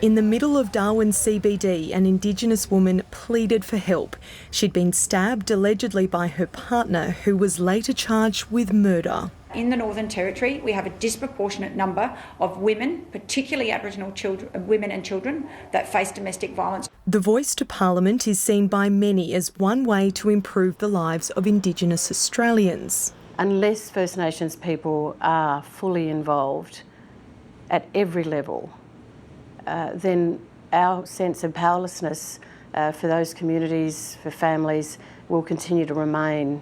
In the middle of Darwin CBD, an Indigenous woman pleaded for help. She'd been stabbed allegedly by her partner, who was later charged with murder. In the Northern Territory, we have a disproportionate number of women, particularly Aboriginal children, women and children, that face domestic violence. The Voice to Parliament is seen by many as one way to improve the lives of Indigenous Australians. Unless First Nations people are fully involved at every level, then our sense of powerlessness for those communities, for families, will continue to remain.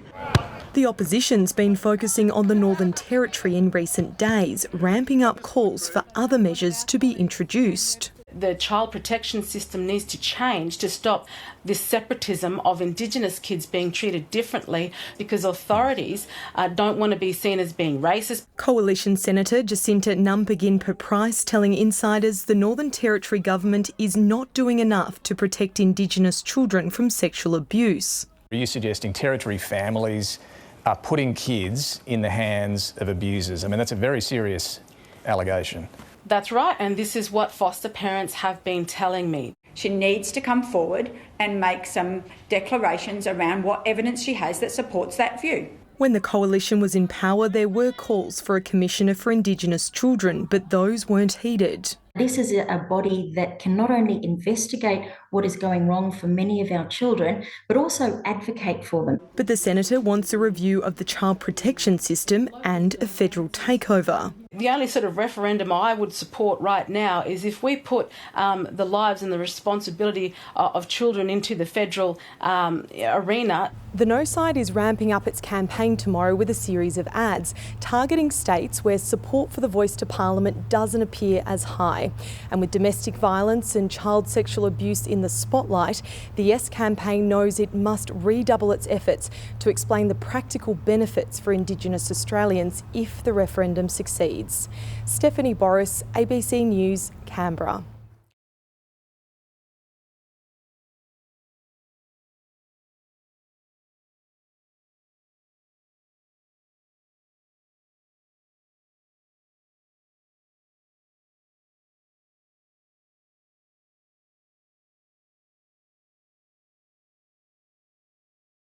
The opposition's been focusing on the Northern Territory in recent days, ramping up calls for other measures to be introduced. The child protection system needs to change to stop this separatism of Indigenous kids being treated differently, because authorities don't want to be seen as being racist. Coalition Senator Jacinta Nampijinpa-Price telling insiders the Northern Territory government is not doing enough to protect Indigenous children from sexual abuse. Are you suggesting Territory families are putting kids in the hands of abusers? I mean, that's a very serious allegation. That's right, and this is what foster parents have been telling me. She needs to come forward and make some declarations around what evidence she has that supports that view. When the Coalition was in power, there were calls for a Commissioner for Indigenous Children, but those weren't heeded. This is a body that can not only investigate what is going wrong for many of our children, but also advocate for them. But the Senator wants a review of the child protection system and a federal takeover. The only sort of referendum I would support right now is if we put the lives and the responsibility of children into the federal arena. The No side is ramping up its campaign tomorrow with a series of ads targeting states where support for the Voice to Parliament doesn't appear as high. And with domestic violence and child sexual abuse in the spotlight, the Yes campaign knows it must redouble its efforts to explain the practical benefits for Indigenous Australians if the referendum succeeds. Stephanie Boris, ABC News, Canberra.